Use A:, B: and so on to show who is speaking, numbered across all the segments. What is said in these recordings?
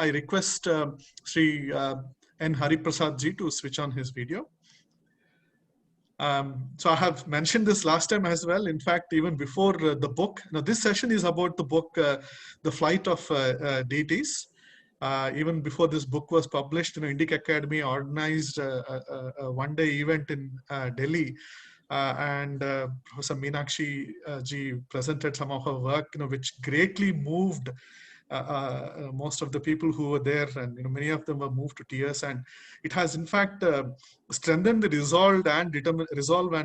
A: I request Sri N. Hariprasad ji to switch on his video. So I have mentioned this last time as well. In fact, even before the book, now this session is about the book, The Flight of Deities. Even before this book was published, Indic Academy organized a one-day event in Delhi, and Professor Meenakshi ji presented some of her work, which greatly moved most of the people who were there, and many of them were moved to tears. And it has, in fact, strengthened the resolve and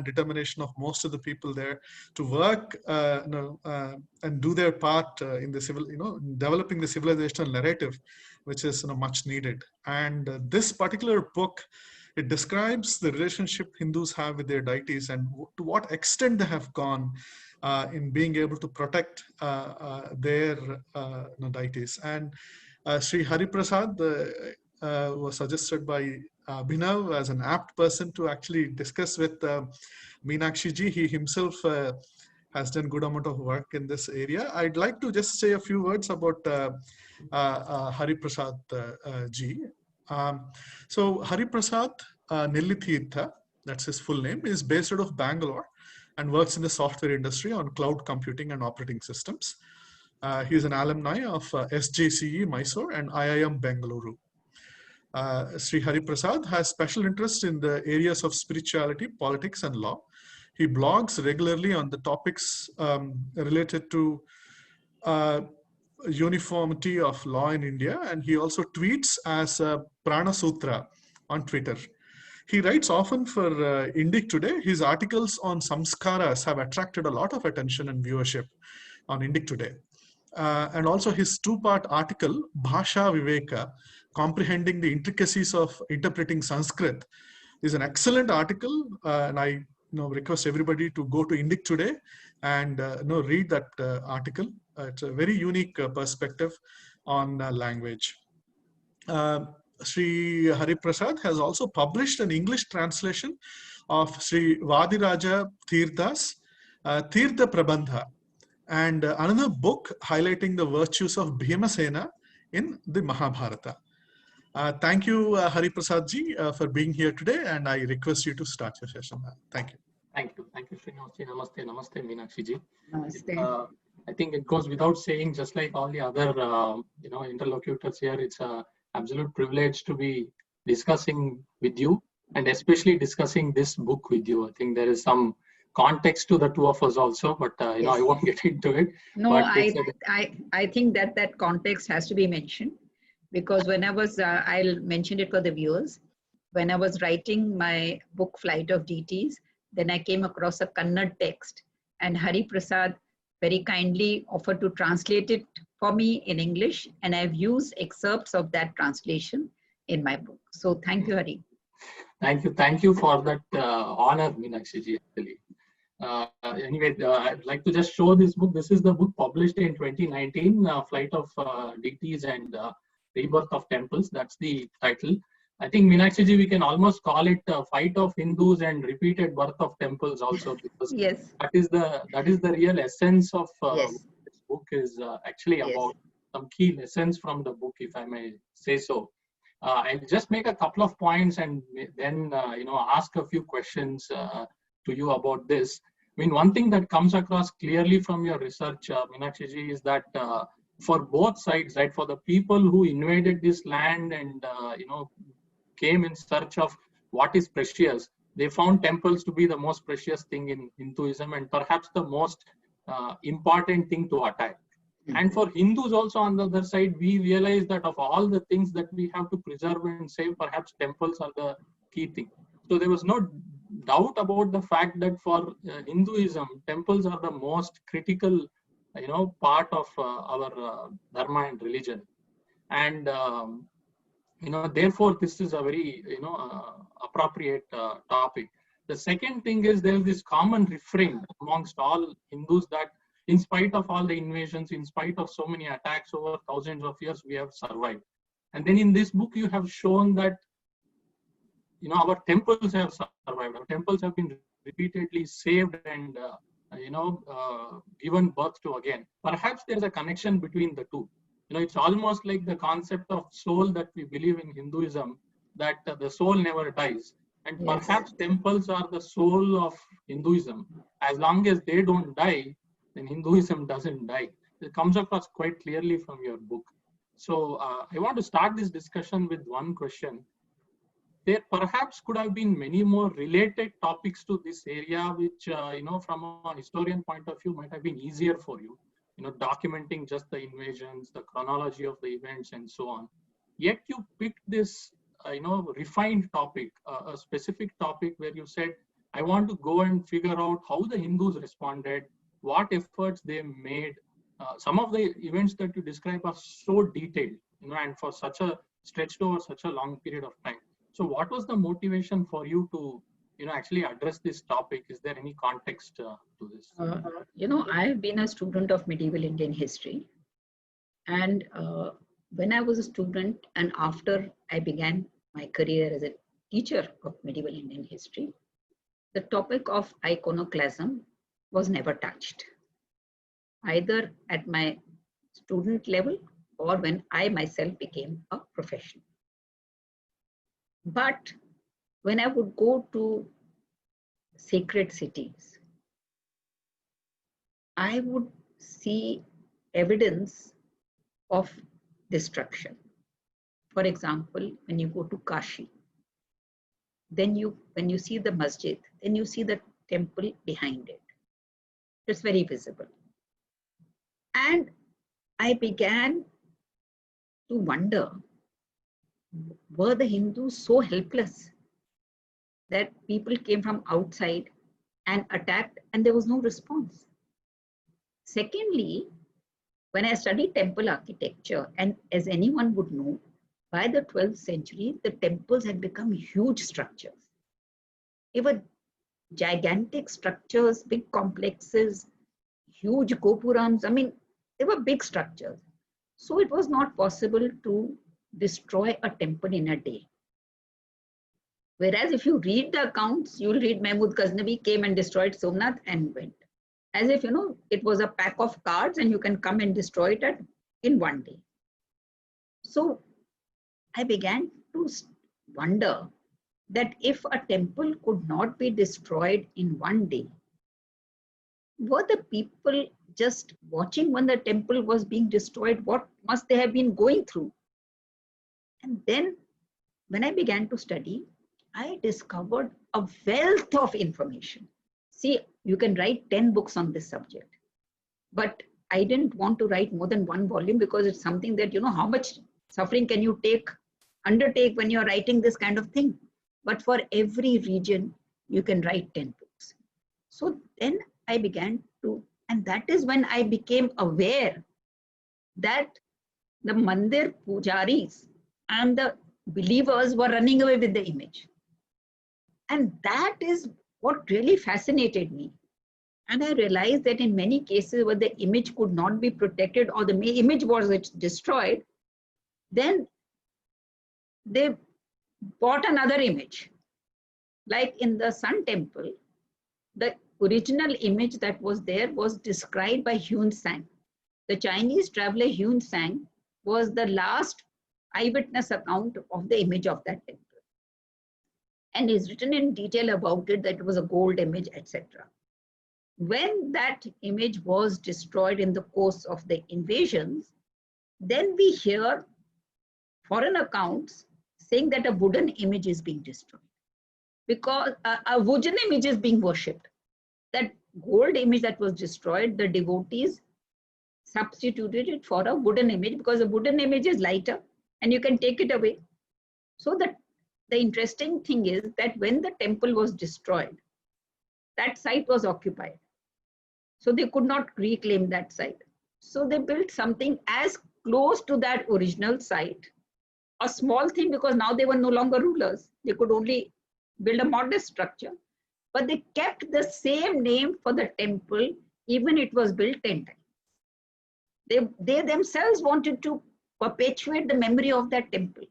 A: determination of most of the people there to work and do their part in the civil, developing the civilizational narrative, which is much needed. And this particular book, it describes the relationship Hindus have with their deities and to what extent they have gone in being able to protect their deities. And Sri Hariprasad was suggested by Abhinav as an apt person to actually discuss with Meenakshi ji. He himself has done good amount of work in this area. I'd like to just say a few words about Hariprasad ji. So Hariprasad Nellithirtha, that's his full name, is based out of Bangalore and works in the software industry on cloud computing and operating systems. He is an alumni of SJCE Mysore and IIM Bengaluru. Sri Hariprasad has special interest in the areas of spirituality, politics, and law. He blogs regularly on the topics related to uniformity of law in India, and he also tweets as Prana Sutra on Twitter. He writes often for Indic Today. His articles on samskaras have attracted a lot of attention and viewership on Indic Today. And also his two-part article, Bhasha Viveka, Comprehending the Intricacies of Interpreting Sanskrit, is an excellent article. And I request everybody to go to Indic Today and read that article. It's a very unique perspective on language. Sri Hariprasad has also published an English translation of Sri Vadiraja Tirtha's Tirtha Prabandha, and another book highlighting the virtues of Bhimasena in the Mahabharata. Thank you, Hariprasad ji, for being here today, and I request you to start your session. Thank you.
B: Thank you, Srinathji. Namaste, namaste, Meenakshi ji.
C: Namaste.
B: I think it goes without saying, just like all the other interlocutors here, it's a absolute privilege to be discussing with you, and especially discussing this book with you. I think there is some context to the two of us also, but
C: yes.
B: I won't get into it.
C: No, I think that context has to be mentioned, because when I was, I'll mention it for the viewers, when I was writing my book Flight of Deities, then I came across a Kannada text, and Hariprasad very kindly offered to translate it for me in English, and I've used excerpts of that translation in my book. So thank you, Hari.
B: Thank you for that honor, Meenakshi ji, actually. Anyway, I'd like to just show this book. This is the book published in 2019, Flight of Deities and Rebirth of Temples. That's the title. I think, Meenakshi ji, we can almost call it Fight of Hindus and Repeated Birth of Temples also, because
C: yes,
B: that is the real essence of
C: yes.
B: what this book is actually about. Some key lessons from the book, if I may say so. I'll just make a couple of points and then ask a few questions to you about this. I mean, one thing that comes across clearly from your research, Meenakshi ji, is that for both sides, right, for the people who invaded this land and came in search of what is precious, they found temples to be the most precious thing in Hinduism, and perhaps the most important thing to attack. And for Hindus also, on the other side, we realize that of all the things that we have to preserve and save, perhaps temples are the key thing. So there was no doubt about the fact that for Hinduism, temples are the most critical, part of our dharma and religion. And therefore, this is a very appropriate topic. The second thing is, there is this common refrain amongst all Hindus that in spite of all the invasions, in spite of so many attacks over thousands of years, we have survived. And then in this book, you have shown that our temples have survived. Our temples have been repeatedly saved and given birth to again. Perhaps there is a connection between the two. It's almost like the concept of soul that we believe in Hinduism, that the soul never dies. And
C: Yes.
B: perhaps temples are the soul of Hinduism. As long as they don't die, then Hinduism doesn't die. It comes across quite clearly from your book. So I want to start this discussion with one question. There perhaps could have been many more related topics to this area, which, from a historian point of view, might have been easier for you, documenting just the invasions, the chronology of the events, and so on. Yet you picked this, refined topic, a specific topic where you said, I want to go and figure out how the Hindus responded, what efforts they made. Some of the events that you describe are so detailed, and for such a stretched over such a long period of time. So what was the motivation for you to, actually address this topic? Is there any context to this?
C: I've been a student of medieval Indian history. And when I was a student and after I began my career as a teacher of medieval Indian history, the topic of iconoclasm was never touched, either at my student level or when I myself became a professional. But when I would go to sacred cities, I would see evidence of destruction. For example, when you go to Kashi, then when you see the masjid, then you see the temple behind it. It's very visible. And I began to wonder, were the Hindus so helpless that people came from outside and attacked and there was no response? Secondly, when I studied temple architecture, and as anyone would know, by the 12th century, the temples had become huge structures. They were gigantic structures, big complexes, huge gopurams. I mean, they were big structures. So it was not possible to destroy a temple in a day. Whereas if you read the accounts, you'll read Mahmud Ghaznavi came and destroyed Somnath and went. As if, it was a pack of cards and you can come and destroy it in one day. So I began to wonder that if a temple could not be destroyed in one day, were the people just watching when the temple was being destroyed? What must they have been going through? And then when I began to study, I discovered a wealth of information. See, you can write 10 books on this subject, but I didn't want to write more than one volume because it's something that, how much suffering can you undertake when you're writing this kind of thing? But for every region, you can write 10 books. So then I began to, and that is when I became aware that the mandir pujaris and the believers were running away with the image. And that is what really fascinated me. And I realized that in many cases where the image could not be protected or the image was destroyed, then they bought another image. Like in the Sun Temple, the original image that was there was described by Hyun Sang. The Chinese traveler Hyun Sang was the last eyewitness account of the image of that temple. And he's written in detail about it, that it was a gold image, etc. When that image was destroyed in the course of the invasions, then we hear foreign accounts saying that a wooden image is being destroyed because a wooden image is being worshipped. That gold image that was destroyed, the devotees substituted it for a wooden image because a wooden image is lighter and you can take it away. So the interesting thing is that when the temple was destroyed, that site was occupied. So they could not reclaim that site. So they built something as close to that original site, a small thing because now they were no longer rulers. They could only build a modest structure, but they kept the same name for the temple, even it was built 10 times. They themselves wanted to perpetuate the memory of that temple,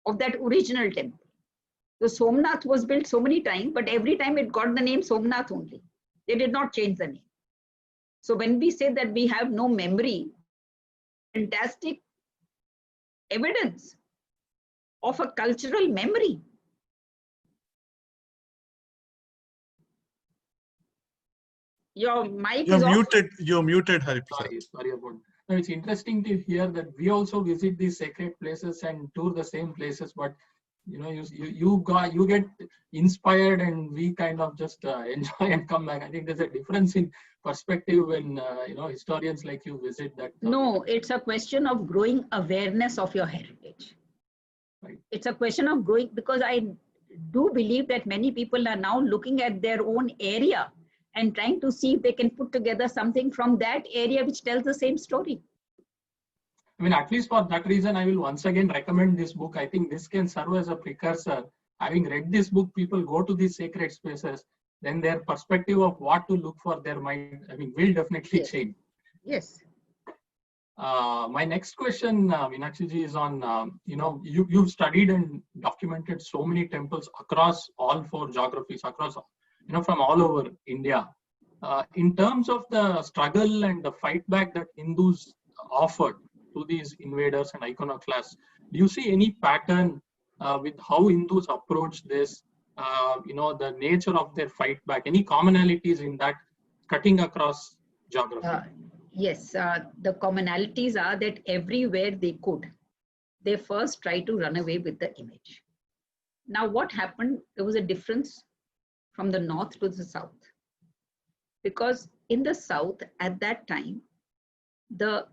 C: of that original temple. So Somnath was built so many times, but every time it got the name Somnath only. They did not change the name. So when we say that we have no memory, fantastic evidence of a cultural memory. Your mic is off.
A: You're muted, Hariprasad.
B: Sorry about that. No, it's interesting to hear that we also visit these sacred places and tour the same places, but you get inspired and we kind of just enjoy and come back. I think there's a difference in perspective when historians like you visit that.
C: No, it's a question of growing awareness of your heritage.
B: Right.
C: It's a question of growing, because I do believe that many people are now looking at their own area and trying to see if they can put together something from that area which tells the same story.
B: I mean, at least for that reason, I will once again recommend this book. I think this can serve as a precursor. Having read this book, people go to these sacred spaces, then their perspective of what to look for there might, will definitely change.
C: Yes.
B: My next question, Meenakshi ji, is on, you've studied and documented so many temples across all 4 geographies, across, from all over India. In terms of the struggle and the fight back that Hindus offered to these invaders and iconoclasts, do you see any pattern with how Hindus approach this, the nature of their fight back, any commonalities in that cutting across geography?
C: Yes, the commonalities are that everywhere they could, they first try to run away with the image. Now what happened, there was a difference from the north to the south. Because in the south at that time, the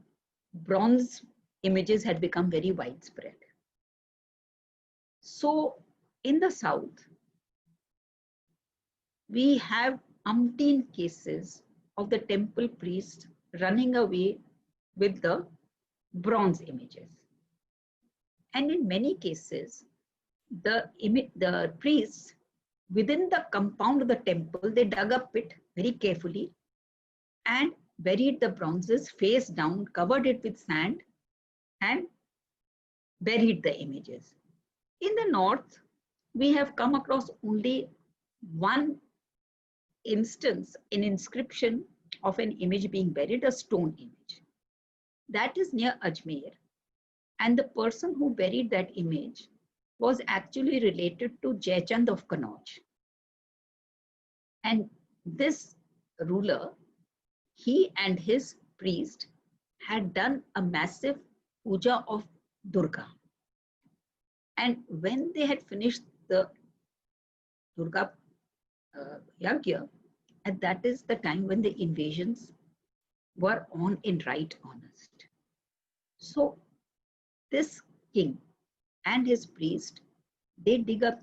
C: bronze images had become very widespread. So in the south, we have umpteen cases of the temple priests running away with the bronze images. And in many cases, the priests within the compound of the temple, they dug a pit very carefully and buried the bronzes face down, covered it with sand and buried the images. In the north, we have come across only one instance, an inscription of an image being buried, a stone image. That is near Ajmer. And the person who buried that image was actually related to Jaichand of Kannauj. And this ruler, he and his priest had done a massive puja of Durga. And when they had finished the Durga Yagya, and that is the time when the invasions were on in right earnest. So this king and his priest, they dig a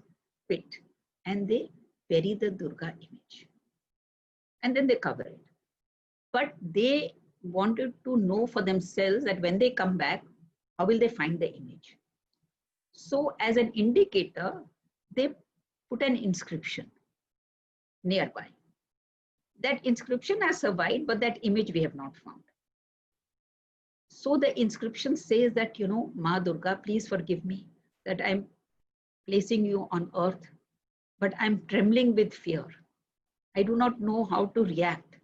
C: pit and they bury the Durga image. And then they cover it. But they wanted to know for themselves that when they come back, how will they find the image? So as an indicator, they put an inscription nearby. That inscription has survived, but that image we have not found. So the inscription says that, Ma Durga, please forgive me that I'm placing you on earth, but I'm trembling with fear. I do not know how to react,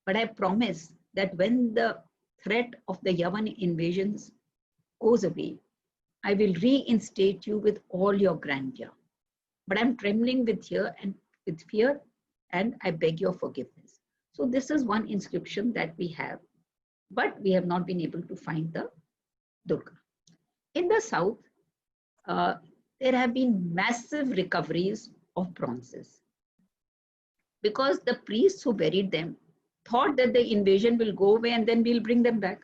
C: but I promise that when the threat of the Yavan invasions goes away, I will reinstate you with all your grandeur. But I'm trembling with fear, and I beg your forgiveness. So this is one inscription that we have, but we have not been able to find the Durga. In the south, there have been massive recoveries of bronzes because the priests who buried them thought that the invasion will go away and then we'll bring them back.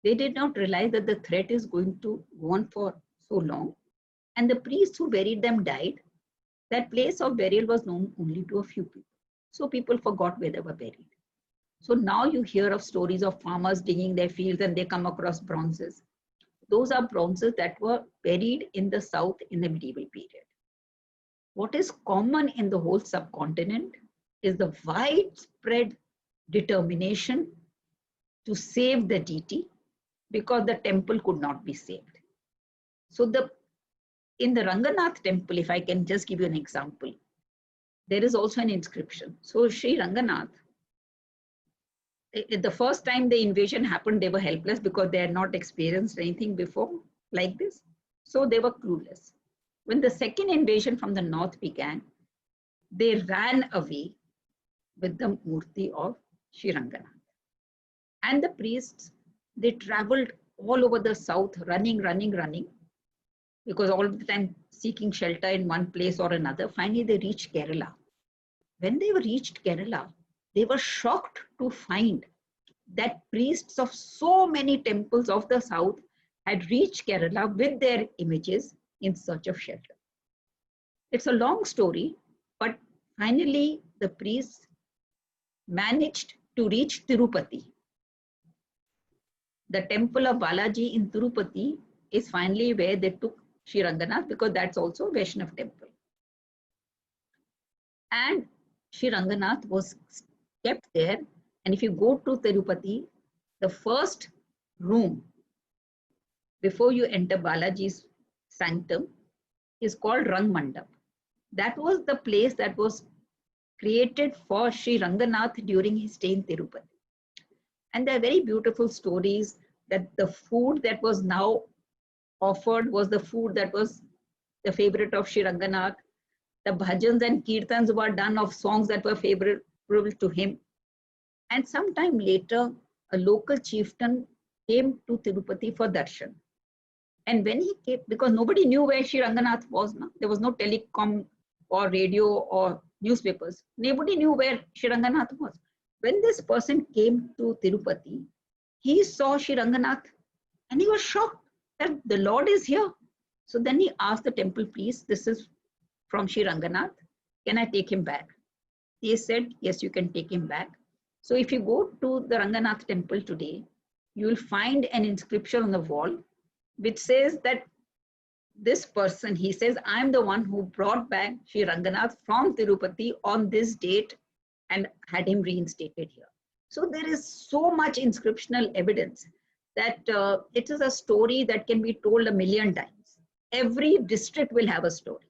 C: They did not realize that the threat is going to go on for so long. And the priests who buried them died. That place of burial was known only to a few people. So people forgot where they were buried. So now you hear of stories of farmers digging their fields and they come across bronzes. Those are bronzes that were buried in the south in the medieval period. What is common in the whole subcontinent is the widespread determination to save the deity because the temple could not be saved. So in the Ranganath temple, if I can just give you an example, there is also an inscription. So Sri Ranganath, the first time the invasion happened, they were helpless because they had not experienced anything before. like this. So they were clueless. When the second invasion from the north began, they ran away with the murti of Sri Ranganath. And the priests, they traveled all over the south, running, because all the time seeking shelter in one place or another. Finally, they reached Kerala. When they reached Kerala, they were shocked to find that priests of so many temples of the south had reached Kerala with their images in search of shelter. It's a long story, but finally the priests managed to reach Tirupati. The temple of Balaji in Tirupati is finally where they took Sri Ranganath, because that's also a Vaishnav temple. And Sri Ranganath was kept there. And if you go to Tirupati, the first room before you enter Balaji's sanctum is called Rang Mandap. That was the place that was created for Sri Ranganath during his stay in Tirupati. And there are very beautiful stories that the food that was now offered was the food that was the favorite of Sri Ranganath. The bhajans and kirtans were done of songs that were favorable to him. And sometime later, a local chieftain came to Tirupati for darshan. And when he came, because nobody knew where Sri Ranganath was, no? There was no telecom or radio or newspapers. Nobody knew where Sri Ranganath was. When this person came to Tirupati, he saw Sri Ranganath and he was shocked that the Lord is here. So then he asked the temple priest, this is from Sri Ranganath, can I take him back? He said, yes, you can take him back. So if you go to the Ranganath temple today, you will find an inscription on the wall which says that this person, he says, I'm the one who brought back Sri Ranganath from Tirupati on this date and had him reinstated here. So there is so much inscriptional evidence that it is a story that can be told a million times. Every district will have a story.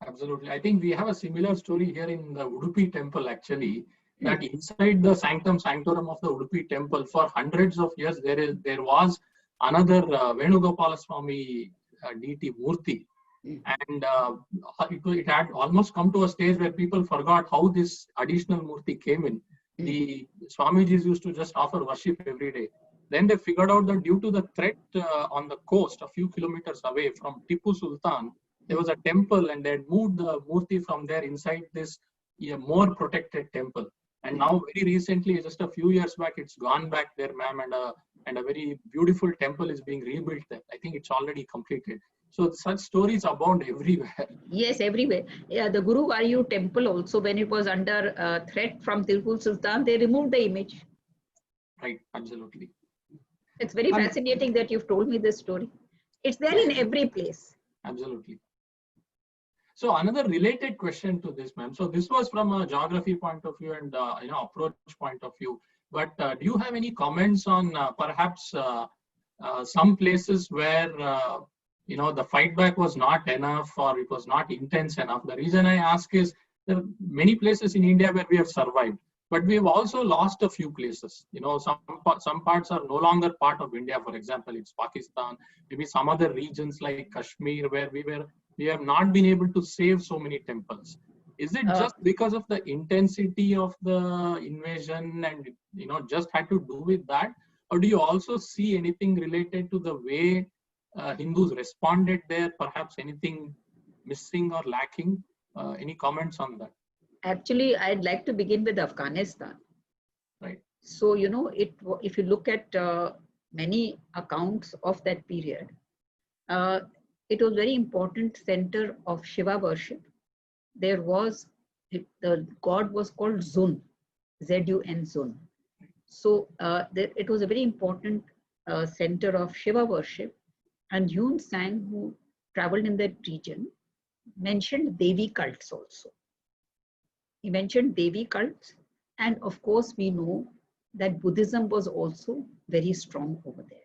B: Absolutely. I think we have a similar story here in the Udupi temple, actually, that inside the sanctum sanctorum of the Udupi temple for hundreds of years, there was another Venugopala Swami deity Murti. And it had almost come to a stage where people forgot how this additional Murti came in. The Swamijis used to just offer worship every day. Then they figured out that due to the threat on the coast, a few kilometers away from Tipu Sultan, there was a temple, and they had moved the Murti from there inside this more protected temple. And now, very recently, just a few years back, it's gone back there, ma'am, and a very beautiful temple is being rebuilt there. I think it's already completed. So such stories abound everywhere.
C: Yes, everywhere. Yeah, the Guru Vayu temple also, when it was under threat from Tipu Sultan, they removed the image.
B: Right, absolutely.
C: It's very fascinating that you've told me this story. It's there in every place.
B: Absolutely. So another related question to this, ma'am. So this was from a geography point of view and approach point of view. But do you have any comments on perhaps some places where the fight back was not enough or it was not intense enough? The reason I ask is there are many places in India where we have survived, but we have also lost a few places. Some parts are no longer part of India. For example, it's Pakistan. Maybe some other regions like Kashmir where we have not been able to save so many temples. Is it just because of the intensity of the invasion and just had to do with that, or do you also see anything related to the way Hindus responded there? Perhaps anything missing or lacking? Any comments on that?
C: Actually, I'd like to begin with Afghanistan.
B: Right.
C: So if you look at many accounts of that period, it was very important center of Shiva worship. There was, the god was called Zun, Z-U-N, Zun. So it was a very important center of Shiva worship. And Yun Sang, who traveled in that region, mentioned Devi cults also. He mentioned Devi cults. And of course, we know that Buddhism was also very strong over there.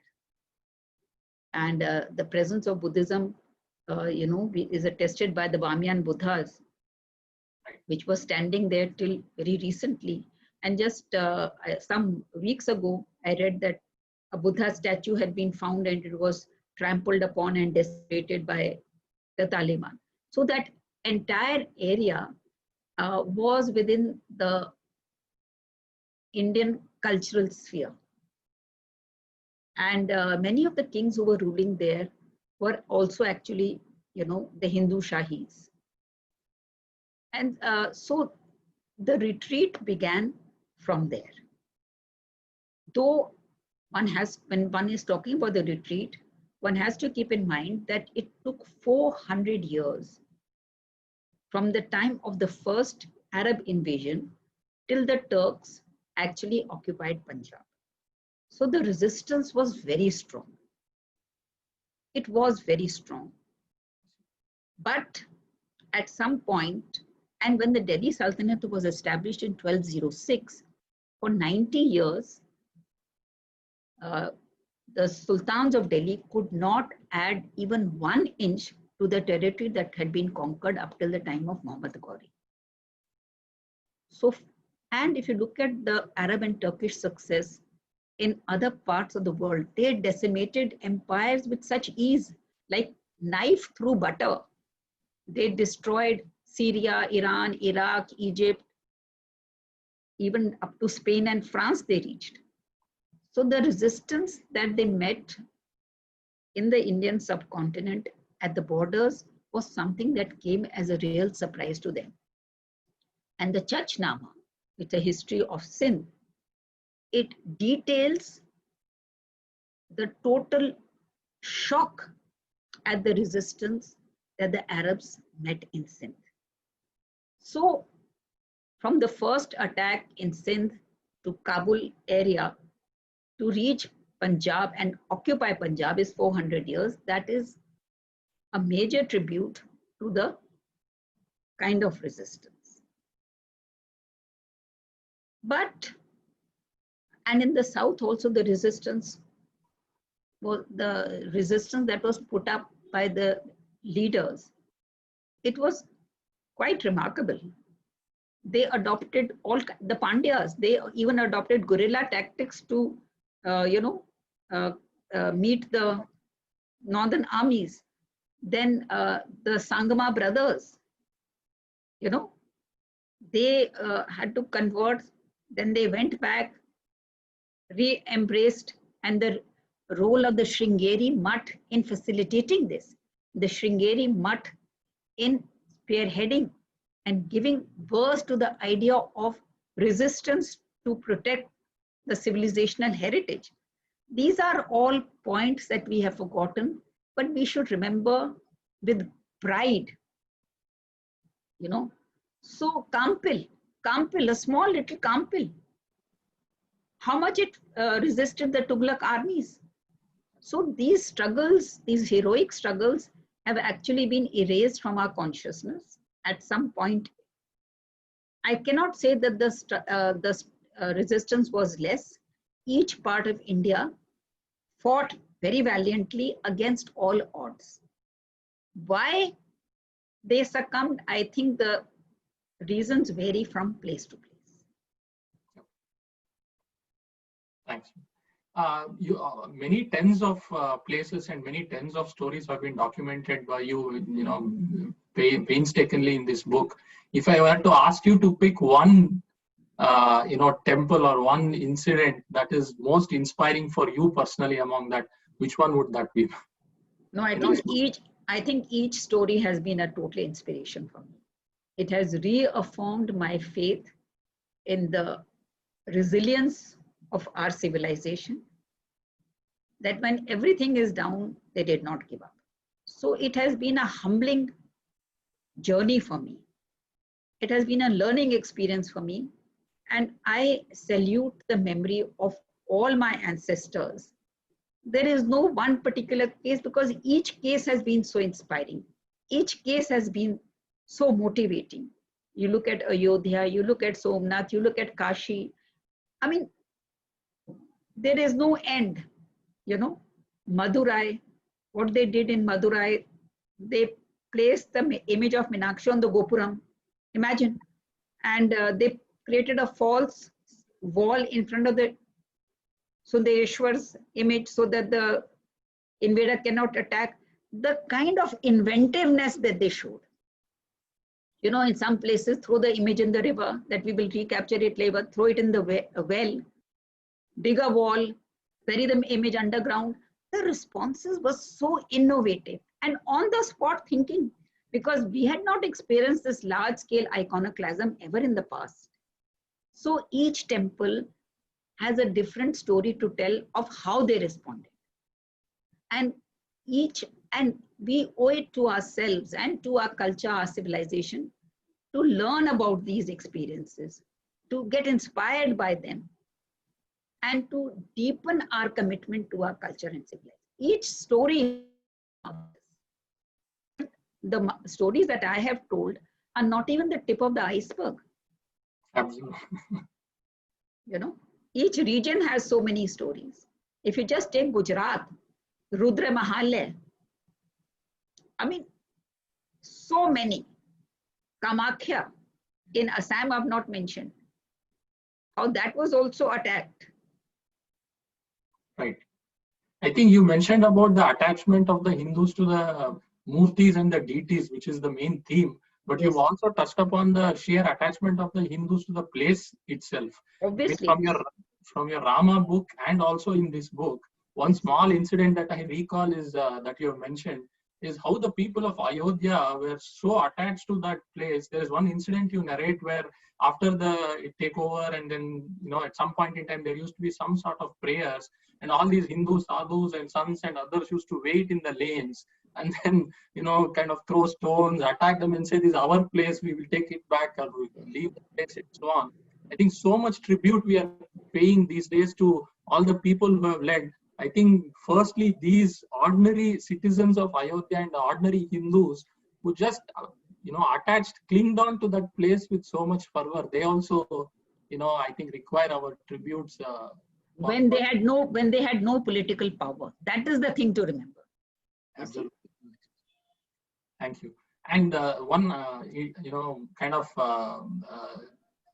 C: And the presence of Buddhism, is attested by the Vamyan Buddhas, which was standing there till very recently. And just some weeks ago, I read that a Buddha statue had been found and it was trampled upon and desecrated by the Taliban. So that entire area was within the Indian cultural sphere. And many of the kings who were ruling there were also actually, the Hindu Shahis. And so the retreat began from there. Though when one is talking about the retreat, one has to keep in mind that it took 400 years from the time of the first Arab invasion till the Turks actually occupied Punjab. So the resistance was very strong. It was very strong. But at some point, and when the Delhi Sultanate was established in 1206, for 90 years, the sultans of Delhi could not add even 1 inch to the territory that had been conquered up till the time of Muhammad Ghori. So, and if you look at the Arab and Turkish success in other parts of the world, they decimated empires with such ease, like knife through butter. They destroyed Syria, Iran, Iraq, Egypt, even up to Spain and France they reached. So the resistance that they met in the Indian subcontinent at the borders was something that came as a real surprise to them. And the Chachnama, it's a history of Sindh, it details the total shock at the resistance that the Arabs met in Sindh. So from the first attack in Sindh to Kabul area to reach Punjab and occupy Punjab is 400 years. That is a major tribute to the kind of resistance. But, and in the south also the resistance that was put up by the leaders, it was quite remarkable. They adopted the Pandyas, they even adopted guerrilla tactics to meet the northern armies. Then the Sangama brothers, they had to convert, then they went back, re-embraced, and the role of the Sringeri Mutt in facilitating this, the Sringeri Mutt in spearheading and giving birth to the idea of resistance to protect the civilizational heritage. These are all points that we have forgotten, but we should remember with pride. So Kampil, a small little Kampil, how much it resisted the Tughlaq armies. So these struggles, these heroic struggles, have actually been erased from our consciousness at some point. I cannot say that the resistance was less. Each part of India fought very valiantly against all odds. Why they succumbed, I think the reasons vary from place to place.
B: Thanks. Many tens of places and many tens of stories have been documented by you, painstakingly in this book. If I were to ask you to pick one, temple or one incident that is most inspiring for you personally among that, which one would that be?
C: No, I think each story has been a total inspiration for me. It has reaffirmed my faith in the resilience of our civilization, that when everything is down, they did not give up. So it has been a humbling journey for me. It has been a learning experience for me. And I salute the memory of all my ancestors. There is no one particular case because each case has been so inspiring. Each case has been so motivating. You look at Ayodhya, you look at Somnath, you look at Kashi. I mean, there is no end. Madurai, what they did in Madurai, they placed the image of Meenakshi on the Gopuram. Imagine. And they created a false wall in front of the Sundeshwar's image so that the invader cannot attack. The kind of inventiveness that they showed. You know, in some places, throw the image in the river, that we will recapture it later, throw it in the well, dig a wall, bury the image underground. The responses were so innovative and on the spot thinking, because we had not experienced this large scale iconoclasm ever in the past. So each temple has a different story to tell of how they responded. And we owe it to ourselves and to our culture, our civilization, to learn about these experiences, to get inspired by them, and to deepen our commitment to our culture and civilization. Each story, the stories that I have told are not even the tip of the iceberg.
B: Absolutely.
C: You know, each region has so many stories. If you just take Gujarat, Rudra Mahalya, I mean, so many. Kamakhya in Assam, I've not mentioned. How that was also attacked.
B: Right. I think you mentioned about the attachment of the Hindus to the murtis and the deities, which is the main theme. But
C: Yes.
B: You've also touched upon the sheer attachment of the Hindus to the place itself.
C: Obviously.
B: From your Rama book and also in this book, one small incident that I recall is that you have mentioned is how the people of Ayodhya were so attached to that place. There is one incident you narrate where after the takeover and then, you know, at some point in time, there used to be some sort of prayers and all these Hindu sadhus and sons and others used to wait in the lanes and then, you know, kind of throw stones, attack them and say, this is our place, we will take it back or we will leave the place and so on. I think so much tribute we are paying these days to all the people who have led. I think firstly, these ordinary citizens of Ayodhya and the ordinary Hindus who just, you know, attached, clinged on to that place with so much fervor. They also, you know, I think require our tributes.
C: When they had no political power. That is the thing to remember.
B: Absolutely. Thank you. And one, you know, kind of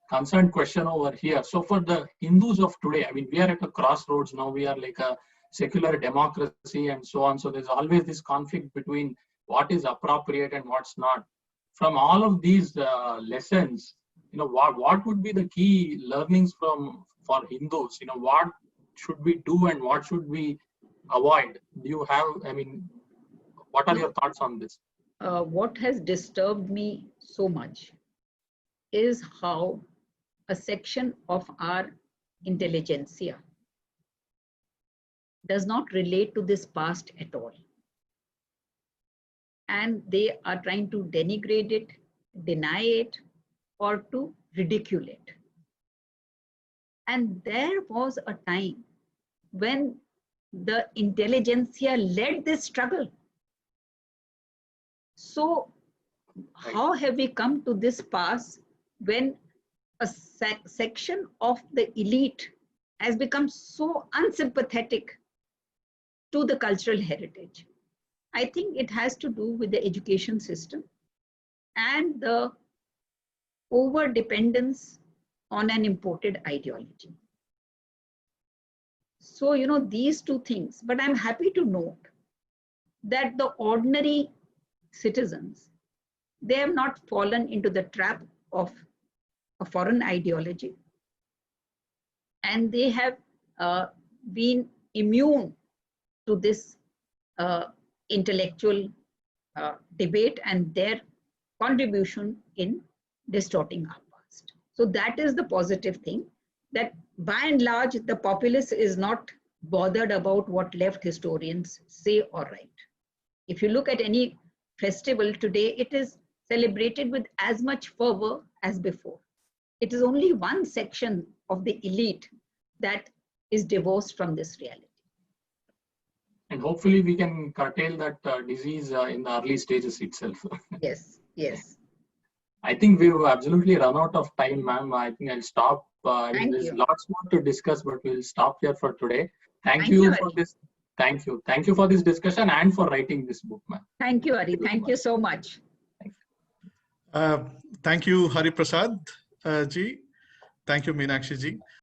B: concerned question over here. So for the Hindus of today, I mean, we are at a crossroads now. We are like a secular democracy and so on. So there's always this conflict between what is appropriate and what's not. From all of these lessons, you know, what would be the key learnings for Hindus? You know, what should we do and what should we avoid? Do you have, I mean, what are your thoughts on this?
C: What has disturbed me so much is how a section of our intelligentsia does not relate to this past at all. And they are trying to denigrate it, deny it, or to ridicule it. And there was a time when the intelligentsia led this struggle. So how have we come to this pass when a section of the elite has become so unsympathetic to the cultural heritage? I think it has to do with the education system and the over-dependence on an imported ideology. So, you know, these two things, but I'm happy to note that the ordinary citizens, they have not fallen into the trap of a foreign ideology, and they have been immune to this intellectual debate and their contribution in distorting our past. So that is the positive thing, that by and large, the populace is not bothered about what left historians say or write. If you look at any festival today, it is celebrated with as much fervor as before. It is only one section of the elite that is divorced from this reality.
B: And hopefully we can curtail that disease in the early stages itself.
C: Yes, yes.
B: I think we've absolutely run out of time, ma'am. I think I'll stop. I mean, there's
C: you.
B: lots more to discuss, but we'll stop here for today. Thank you for this. Thank you. Thank you for this discussion and for writing this book, ma'am.
C: Thank you, Hari. Thank you so much.
A: Thank you, Hariprasad ji. Thank you, Meenakshi ji.